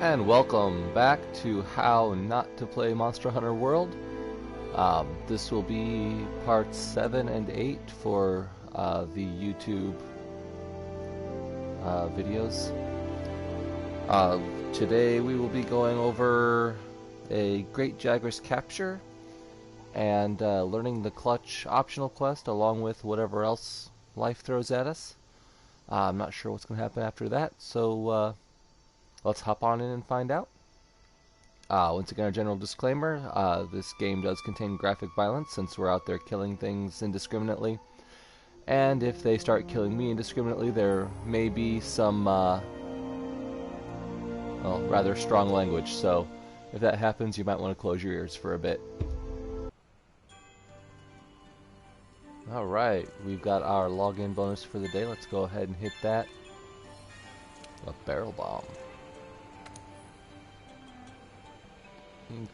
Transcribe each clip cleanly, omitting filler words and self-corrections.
And welcome back to How Not to Play Monster Hunter World. This will be parts 7 and 8 for the YouTube videos. Today we will be going over a Great Jagras capture and learning the clutch optional quest along with whatever else life throws at us. I'm not sure what's going to happen after that, so let's hop on in and find out. Once again, a general disclaimer, this game does contain graphic violence since we're out there killing things indiscriminately. And if they start killing me indiscriminately, there may be some, well, rather strong language. So if that happens, you might want to close your ears for a bit. Alright, we've got our login bonus for the day. Let's go ahead and hit that. A barrel bomb.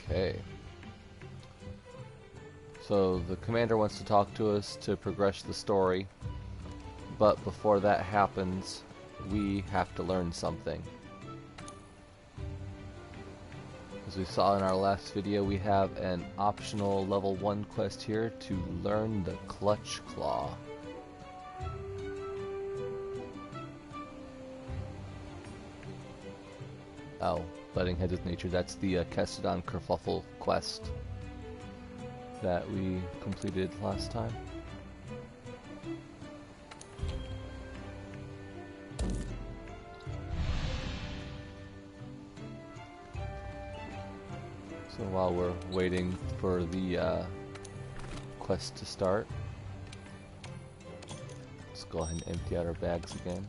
Okay. So the commander wants to talk to us to progress the story, but before that happens, we have to learn something. As we saw in our last video, we have an optional level 1 quest here to learn the Clutch Claw. Oh, butting heads with nature, that's the Kestodon Kerfuffle quest that we completed last time. So while we're waiting for the quest to start, let's go ahead and empty out our bags again.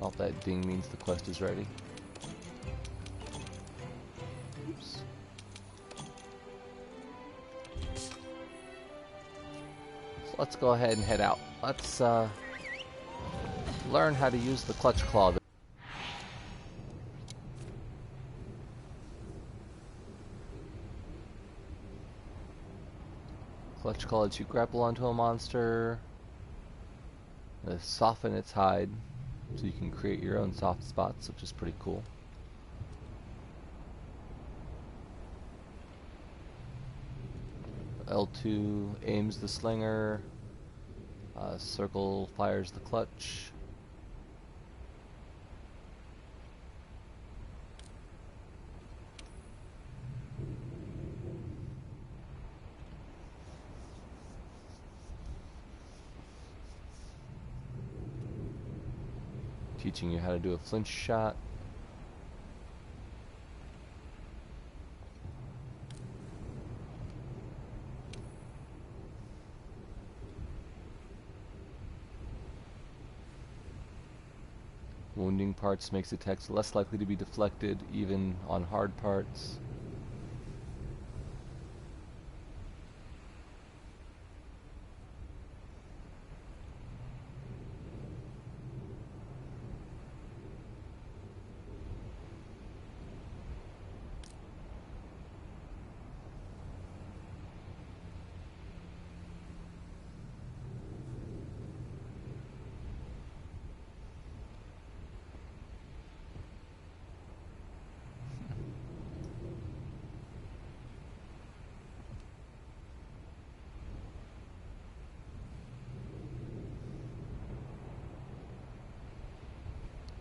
All that ding means the quest is ready. Oops. So let's go ahead and head out. Let's learn how to use the Clutch Claw. Clutch Claw lets you grapple onto a monster, soften its hide, so you can create your own soft spots, which is pretty cool. L2 aims the slinger, circle fires the clutch. Teaching you how to do a flinch shot. Wounding parts makes attacks less likely to be deflected, even on hard parts.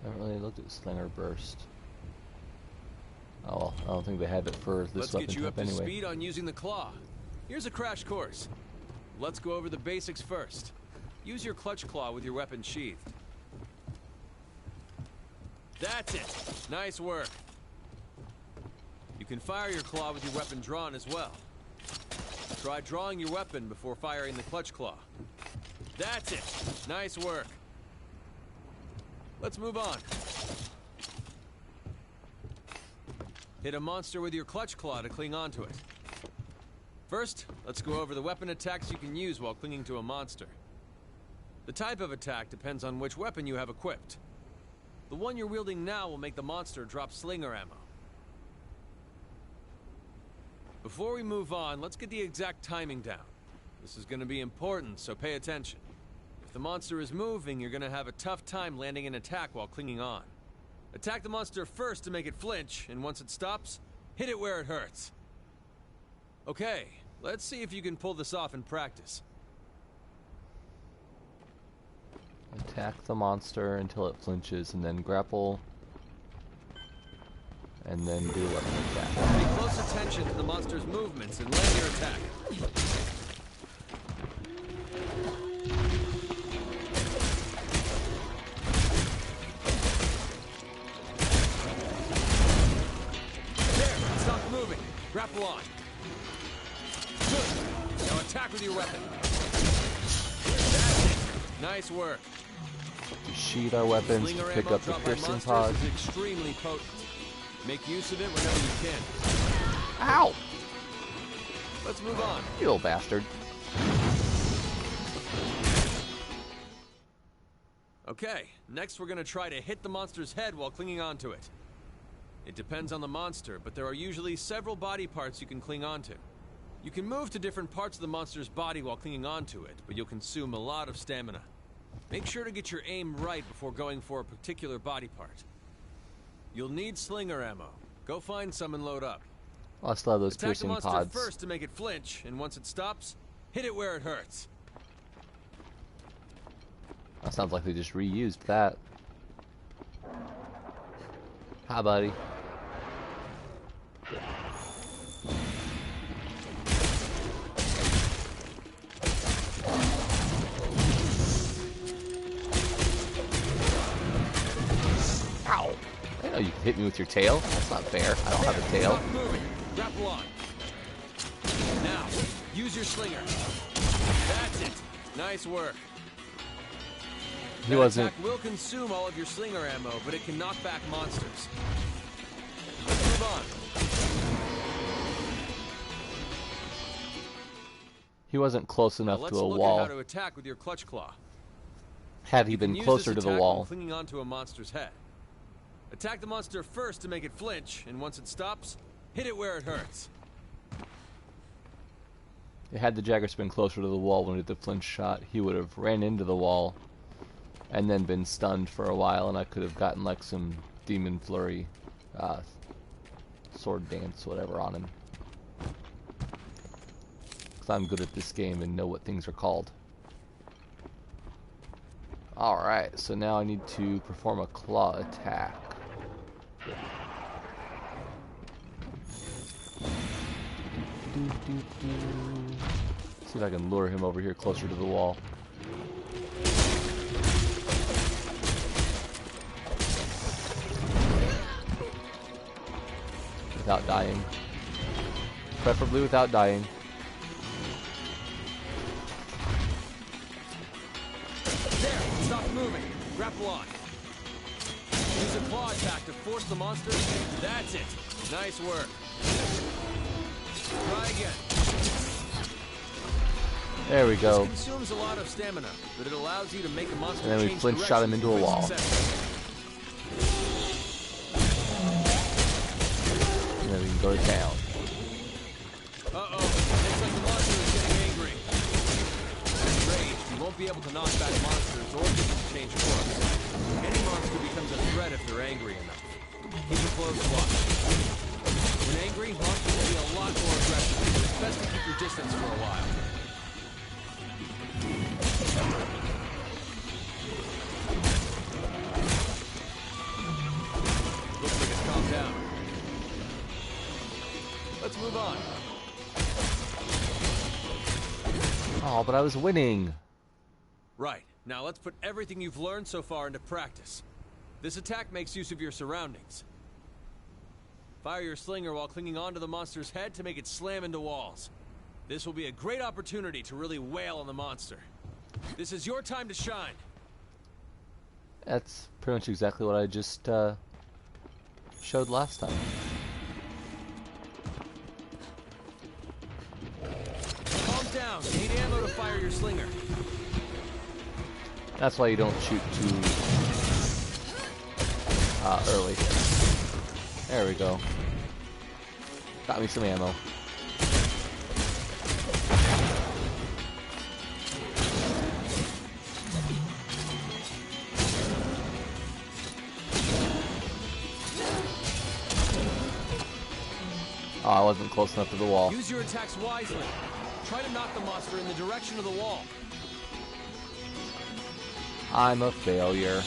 I haven't really looked at Slinger Burst. Oh well, I don't think they had it for this weapon type anyway. Let's get you up to speed on using the claw. Here's a crash course. Let's go over the basics first. Use your clutch claw with your weapon sheathed. That's it. Nice work. You can fire your claw with your weapon drawn as well. Try drawing your weapon before firing the clutch claw. That's it. Nice work. Let's move on. Hit a monster with your clutch claw to cling onto it. First, let's go over the weapon attacks you can use while clinging to a monster. The type of attack depends on which weapon you have equipped. The one you're wielding now will make the monster drop slinger ammo. Before we move on, let's get the exact timing down. This is going to be important, so pay attention. If the monster is moving, you're going to have a tough time landing an attack while clinging on. Attack the monster first to make it flinch, and once it stops, hit it where it hurts. Okay, let's see if you can pull this off in practice. Attack the monster until it flinches, and then grapple, and then do an attack. Pay close attention to the monster's movements and land your attack. There, stop moving. Grapple on. Good. Now attack with your weapon. That's it. Nice work. To sheath our weapons, to Slinger pick ammo up the dropped by piercing monsters pod. is extremely potent. Make use of it whenever you can. Ow! Let's move on. You little bastard. Okay, next we're gonna try to hit the monster's head while clinging onto it. It depends on the monster, but there are usually several body parts you can cling onto. You can move to different parts of the monster's body while clinging onto it, but you'll consume a lot of stamina. Make sure to get your aim right before going for a particular body part. You'll need slinger ammo. Go find some and load up. I still have those Attack the piercing monster pods. first to make it flinch, and once it stops, hit it where it hurts. That sounds like they just reused that. Hi, buddy. Ow! I know you can hit me with your tail. That's not fair. I don't have a tail. Stop moving. Grapple on. Now, use your slinger. That's it. Nice work. He That wasn't. attack will consume all of your slinger ammo, but it can knock back monsters. Let's move on. He wasn't close Now enough let's to a look wall. at how to attack with your clutch claw. Had he You been can use closer this to the attack wall. while clinging onto a monster's head. Attack the monster first to make it flinch, and once it stops, hit it where it hurts. Had the Jagras been closer to the wall when he did the flinch shot, he would have ran into the wall and then been stunned for a while, and I could have gotten like some demon flurry, sword dance, whatever on him. Because I'm good at this game and know what things are called. Alright, so now I need to perform a claw attack. See if I can lure him over here closer to the wall. Without dying. Preferably without dying. There, stop moving. Grapple on. Use a claw attack to force the monster. That's it. Nice work. Try again. There we go. This consumes a lot of stamina, but it allows you to make a monster And then we change flinch shot him into a direction wall. with success. And then we can go to town. Uh-oh. Looks like the monster is getting angry. Enraged, you won't be able to knock back monsters or get them to change course. Any monster becomes a threat if they're angry enough. Keep a close watch. When angry, monsters will be a lot more aggressive. It's best to keep your distance for a while. Looks like it's calmed down. Let's move on. Oh, but I was winning. Right. Now let's put everything you've learned so far into practice. This attack makes use of your surroundings. Fire your slinger while clinging onto the monster's head to make it slam into walls. This will be a great opportunity to really wail on the monster. This is your time to shine. That's pretty much exactly what I just showed last time. Calm down. You need ammo to fire your slinger. That's why you don't shoot too early. There we go. Got me some ammo. Oh, I wasn't close enough to the wall. Use your attacks wisely. Try to knock the monster in the direction of the wall. I'm a failure.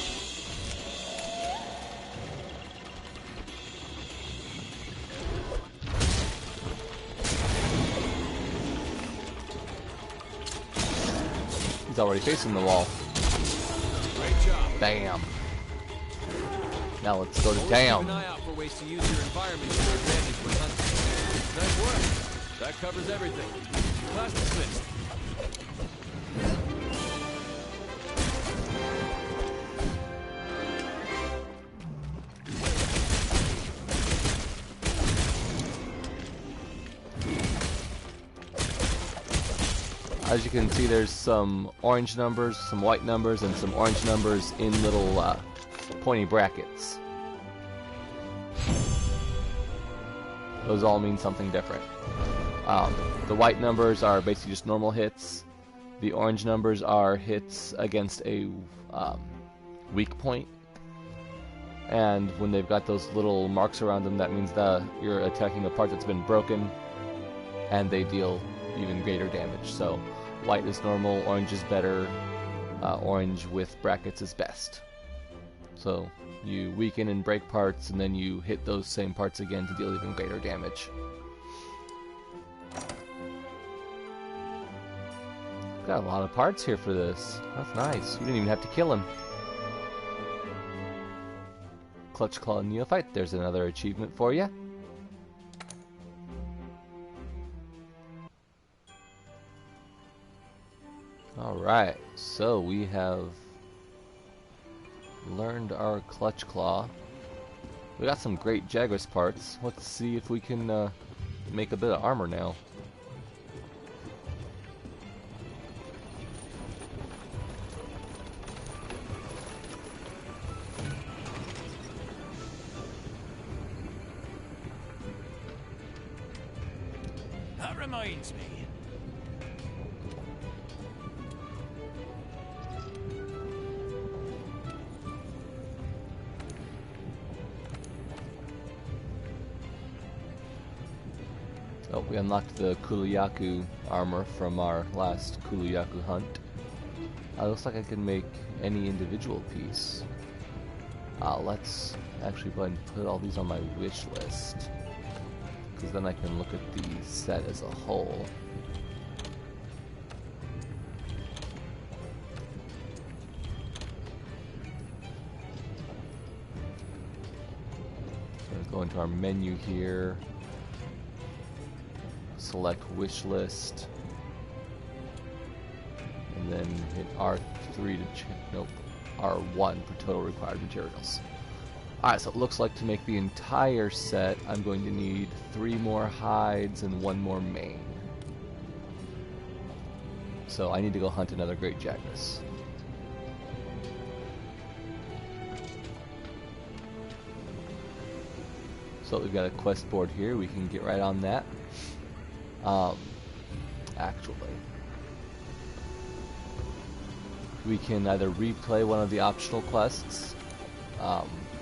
He's already facing the wall. Great job. Bam. Now let's go to Always town. keep an eye out for ways to use your environment to your advantage when hunting. Nice work. That covers everything. Class dismissed. As you can see, there's some orange numbers, some white numbers, and some orange numbers in little pointy brackets. Those all mean something different. The white numbers are basically just normal hits. The orange numbers are hits against a weak point. And when they've got those little marks around them, that means that you're attacking a part that's been broken, and they deal even greater damage. So white is normal, orange is better, orange with brackets is best. So you weaken and break parts, and then you hit those same parts again to deal even greater damage. Got a lot of parts here for this. That's nice. We didn't even have to kill him. Clutch Claw Neophyte, there's another achievement for you. Alright, so we have learned our Clutch Claw. We got some great Jagras parts. Let's see if we can make a bit of armor now. That reminds me. Oh, we unlocked the Kuluyaku armor from our last Kuluyaku hunt. Looks like I can make any individual piece. Let's actually go ahead and put all these on my wish list, because then I can look at the set as a whole. So go into our menu here. Select wish list, and then hit R3 to R1 for total required materials. Alright, so it looks like to make the entire set, I'm going to need 3 more hides and 1 more mane. So I need to go hunt another great Jagras. So we've got a quest board here, we can get right on that. Actually, we can either replay one of the optional quests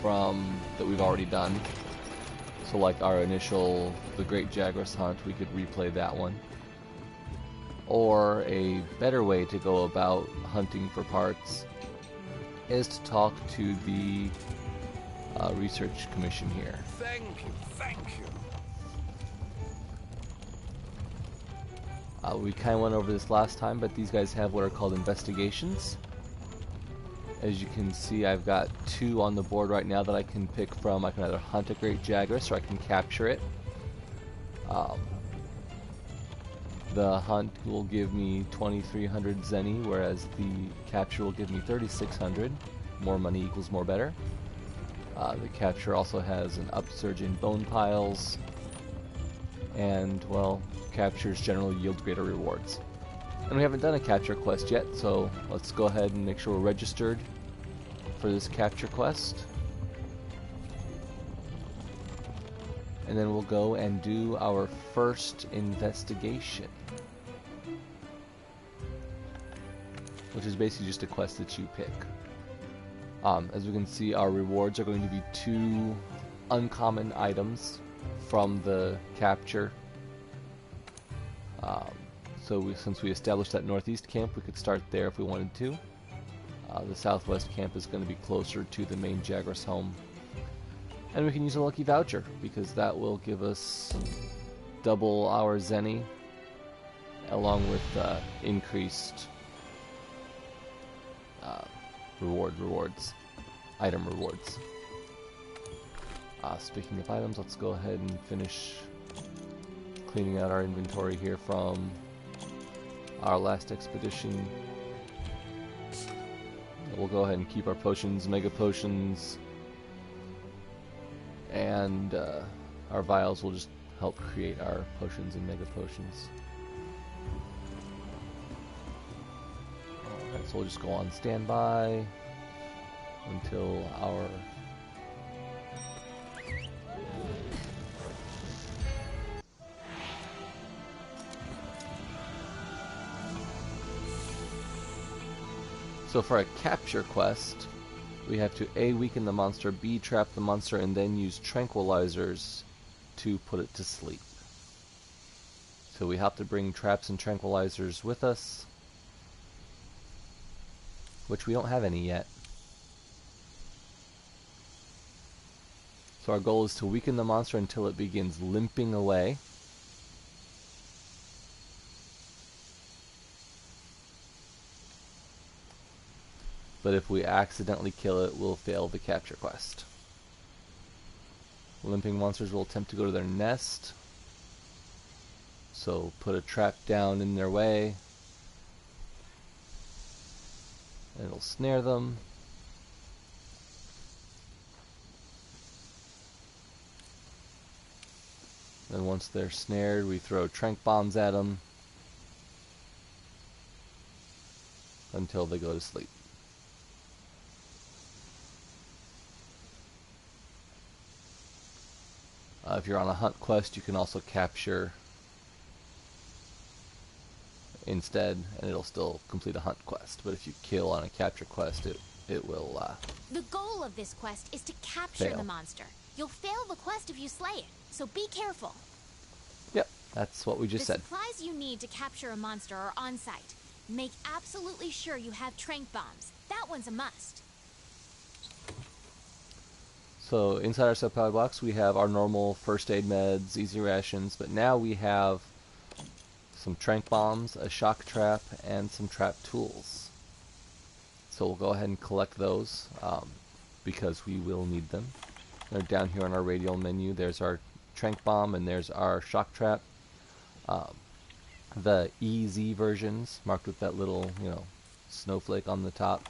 from that we've already done. So like our initial The Great Jagras Hunt, we could replay that one. Or a better way to go about hunting for parts is to talk to the research commission here. Thank you, thank you. We kind of went over this last time, but these guys have what are called investigations. As you can see, I've got 2 on the board right now that I can pick from. I can either hunt a great Jagras or I can capture it. The hunt will give me 2,300 zenny, whereas the capture will give me 3,600. More money equals more better. The capture also has an upsurge in bone piles, and, well, captures generally yield greater rewards. And we haven't done a capture quest yet, so let's go ahead and make sure we're registered for this capture quest. And then we'll go and do our first investigation, which is basically just a quest that you pick. As we can see, our rewards are going to be 2 uncommon items from the capture. Since we established that northeast camp, we could start there if we wanted to. The southwest camp is going to be closer to the main Jagras home. And we can use a lucky voucher, because that will give us double our Zenny, along with increased item rewards. Speaking of items, let's go ahead and finish cleaning out our inventory here from our last expedition. We'll go ahead and keep our potions, mega potions, and our vials will just help create our potions and mega potions. Alright, so we'll just go on standby until our So for a capture quest, we have to A, weaken the monster, B, trap the monster, and then use tranquilizers to put it to sleep. So we have to bring traps and tranquilizers with us, which we don't have any yet. So our goal is to weaken the monster until it begins limping away. But if we accidentally kill it, we'll fail the capture quest. Limping monsters will attempt to go to their nest. So put a trap down in their way. And it'll snare them. Then once they're snared, we throw tranq bombs at them until they go to sleep. If you're on a hunt quest, you can also capture instead, and it'll still complete a hunt quest. But if you kill on a capture quest, it will The goal of this quest is to capture fail. the monster. You'll fail the quest if you slay it, so be careful. Yep, that's what we just The said. supplies you need to capture a monster are on site. Make absolutely sure you have tranq bombs. That one's a must. So inside our supply box, we have our normal first aid meds, easy rations, but now we have some tranq bombs, a shock trap, and some trap tools. So we'll go ahead and collect those because we will need them. They're down here on our radial menu. There's our tranq bomb and there's our shock trap. The EZ versions, marked with that little, snowflake on the top,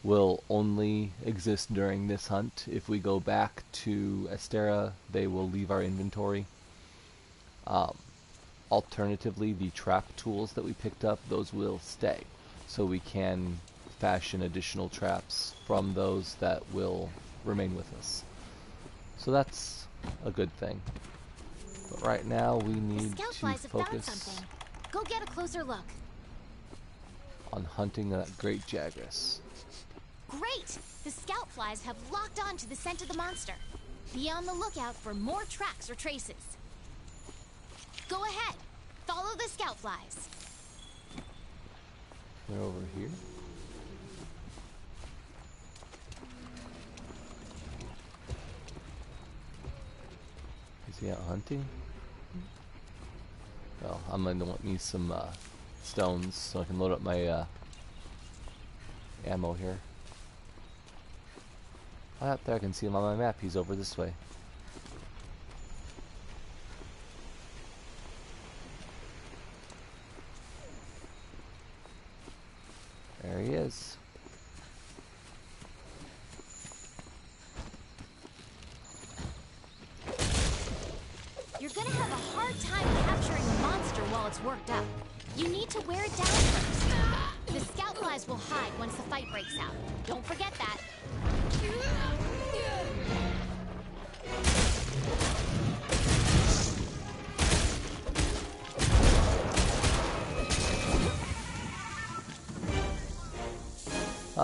will only exist during this hunt. If we go back to Astera, they will leave our inventory. Alternatively, the trap tools that we picked up, those will stay. So we can fashion additional traps from those that will remain with us. So that's a good thing. But right now we need The scout to flies have found focus something. Go get a closer look. on hunting that great Jagras. Great! The scout flies have locked on to the scent of the monster. Be on the lookout for more tracks or traces. Go ahead. Follow the scout flies. They're over here. Is he out hunting? Well, I'm gonna want me some stones so I can load up my ammo here. Oh, out there, I can see him on my map. He's over this way. There he is. You're gonna have a hard time capturing a monster while it's worked up. You need to wear it down first. The scout flies will hide once the fight breaks out. Don't forget that.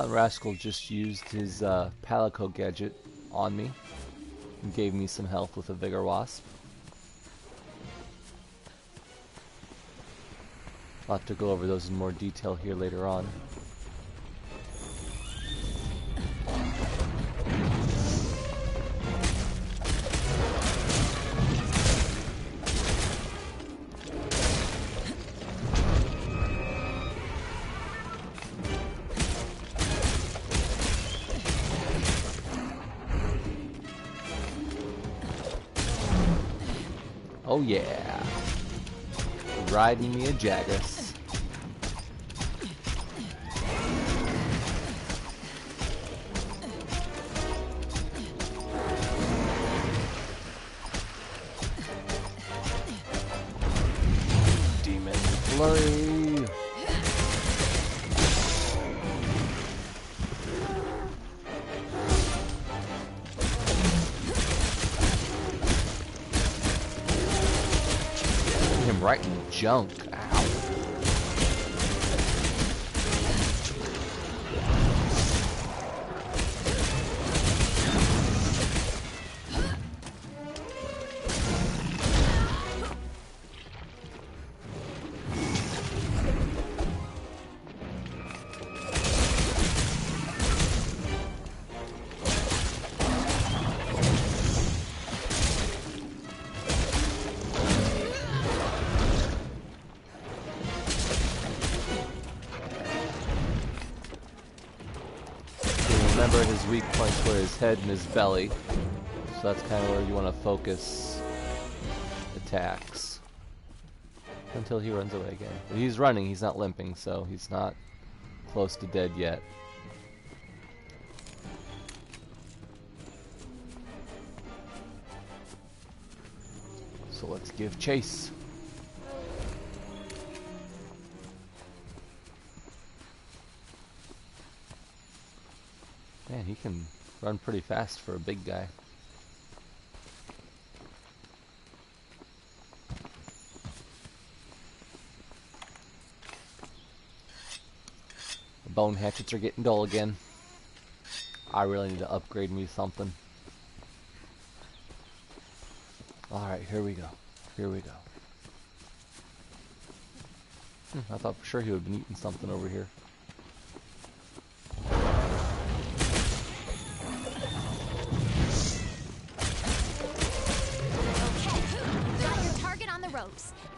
Rascal just used his Palico gadget on me and gave me some health with a Vigor Wasp. I'll have to go over those in more detail here later on. Oh yeah, riding me a Jagras. Demon flurry. Him right in the junk. Ow. Remember, his weak points were his head and his belly, so that's kind of where you want to focus attacks until he runs away again. But he's running, he's not limping, so he's not close to dead yet. So let's give chase. Man, he can run pretty fast for a big guy. The bone hatchets are getting dull again. I really need to upgrade me something. Alright, here we go. Here we go. I thought for sure he would have been eating something over here.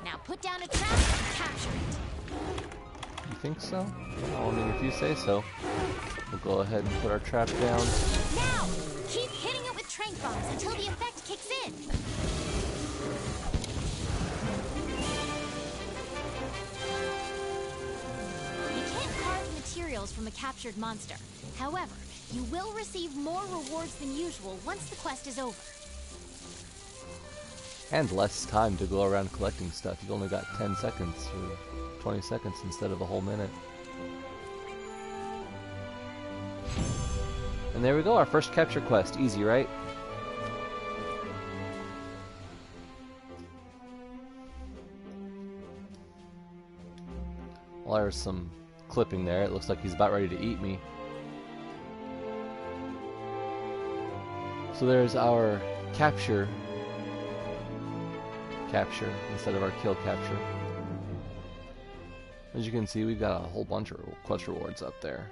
Now put down a trap and capture it. You think so? Well, I mean, if you say so. We'll go ahead and put our trap down. Now! Keep hitting it with trank bombs until the effect kicks in. You can't carve materials from a captured monster. However, you will receive more rewards than usual once the quest is over. And less time to go around collecting stuff. You've only got 10 seconds or 20 seconds instead of a whole minute. And there we go, our first capture quest. Easy, right? Well, there's some clipping there. It looks like he's about ready to eat me. So there's our capture instead of our kill capture. As you can see, we've got a whole bunch of quest rewards up there.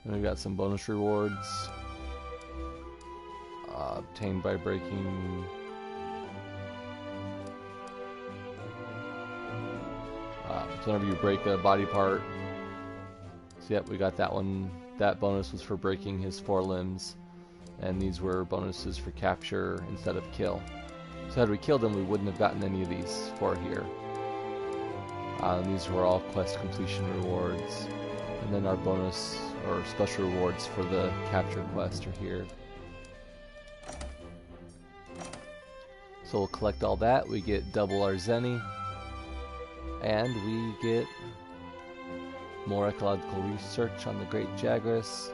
And we've got some bonus rewards obtained by breaking so whenever you break a body part. So yep, we got that one. That bonus was for breaking his 4 limbs, and these were bonuses for capture instead of kill. So had we killed him, we wouldn't have gotten any of these 4 here. These were all quest completion rewards. And then our bonus or special rewards for the capture quest are here. So we'll collect all that. We get double our Zenny. And we get more ecological research on the Great Jagras.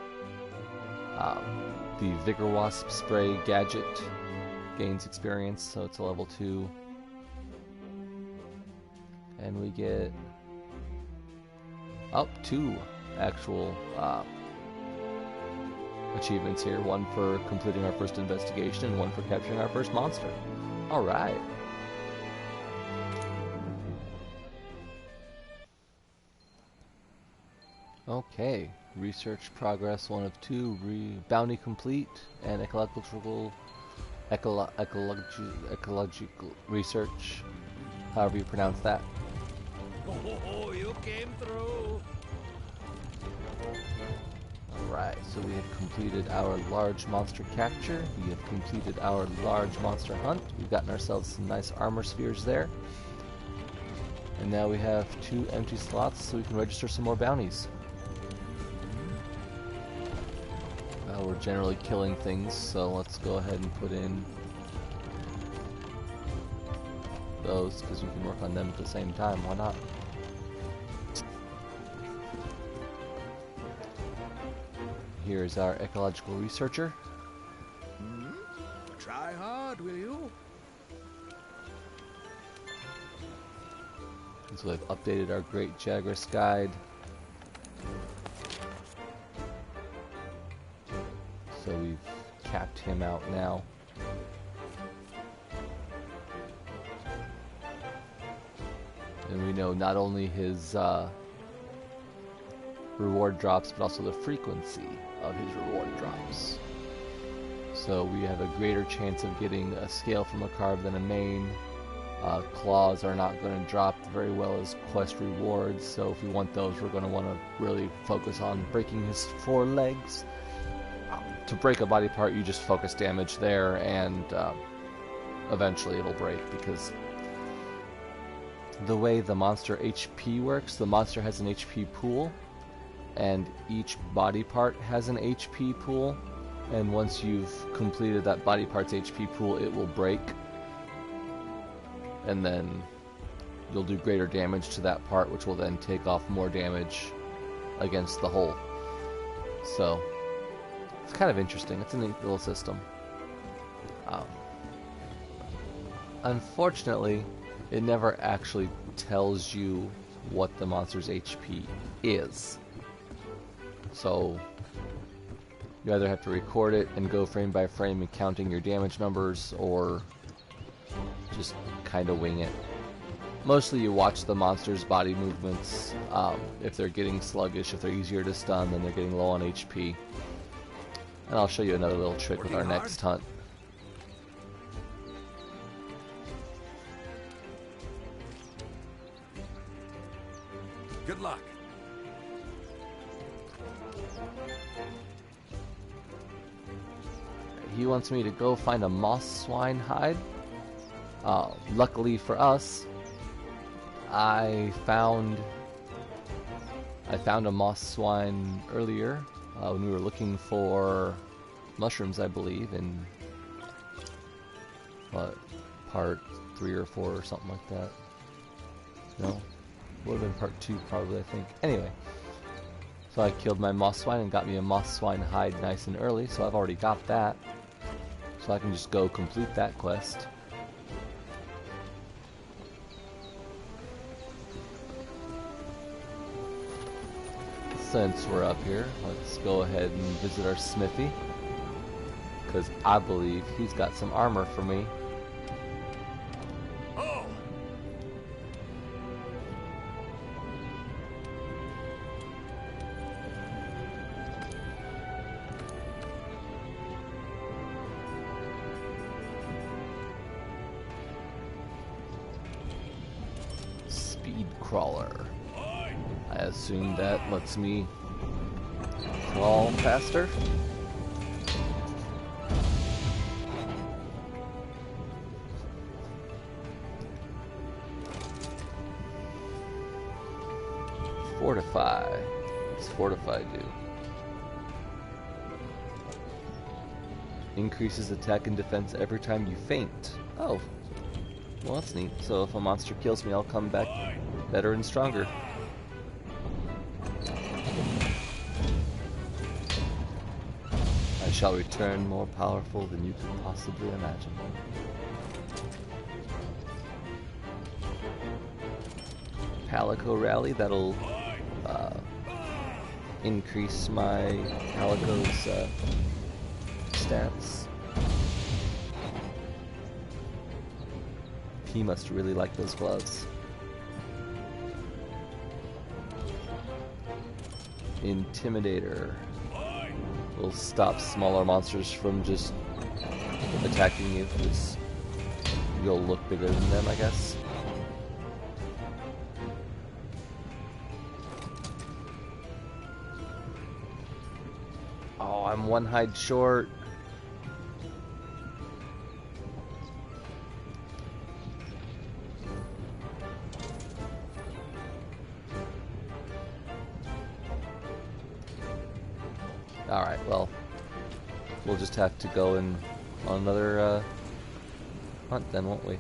The Vigor Wasp Spray gadget gains experience, so it's a level 2. And we get up 2 actual achievements here. One for completing our first investigation and one for capturing our first monster. Alright. Okay, research progress 1 of 2, bounty complete, and ecological research, however you pronounce that. Oh, you came through. Alright, so we have completed our large monster capture, we have completed our large monster hunt, we've gotten ourselves some nice armor spheres there, and now we have 2 empty slots so we can register some more bounties. We're generally killing things, so let's go ahead and put in those, because we can work on them at the same time, why not? Here's our ecological researcher. Try hard, will you? So I've updated our Great Jagras guide. So we've capped him out now. And we know not only his reward drops, but also the frequency of his reward drops. So we have a greater chance of getting a scale from a carve than a main. Claws are not going to drop very well as quest rewards, so if we want those, we're going to want to really focus on breaking his 4 legs. To break a body part, you just focus damage there, and eventually it'll break, because the way the monster HP works, the monster has an HP pool, and each body part has an HP pool, and once you've completed that body part's HP pool, it will break, and then you'll do greater damage to that part, which will then take off more damage against the whole. So it's kind of interesting. It's a neat little system. Unfortunately, it never actually tells you what the monster's HP is. So you either have to record it and go frame by frame and counting your damage numbers, or just kind of wing it. Mostly you watch the monster's body movements. If they're getting sluggish, if they're easier to stun, then they're getting low on HP. And I'll show you another little trick with our next hunt. Good luck. He wants me to go find a moss swine hide. Luckily for us, I found a moss swine earlier when we were looking for mushrooms, I believe, in part 3 or 4 or something like that. No, would have been part 2 probably, I think. Anyway, so I killed my moss swine and got me a moss swine hide nice and early, so I've already got that. So I can just go complete that quest. Since we're up here, let's go ahead and visit our Smithy, because I believe he's got some armor for me. Oh! Speed crawler. I assume that lets me crawl faster. Fortify. What's fortify do? Increases attack and defense every time you faint. Oh, well that's neat. So if a monster kills me, I'll come back better and stronger. I shall return more powerful than you could possibly imagine. Calico Rally, that'll increase my Calico's stats. He must really like those gloves. Intimidator will stop smaller monsters from just attacking you, because you'll look bigger than them, I guess. Oh, I'm one hide short. Alright, well, we'll just have to go on another hunt then, won't we?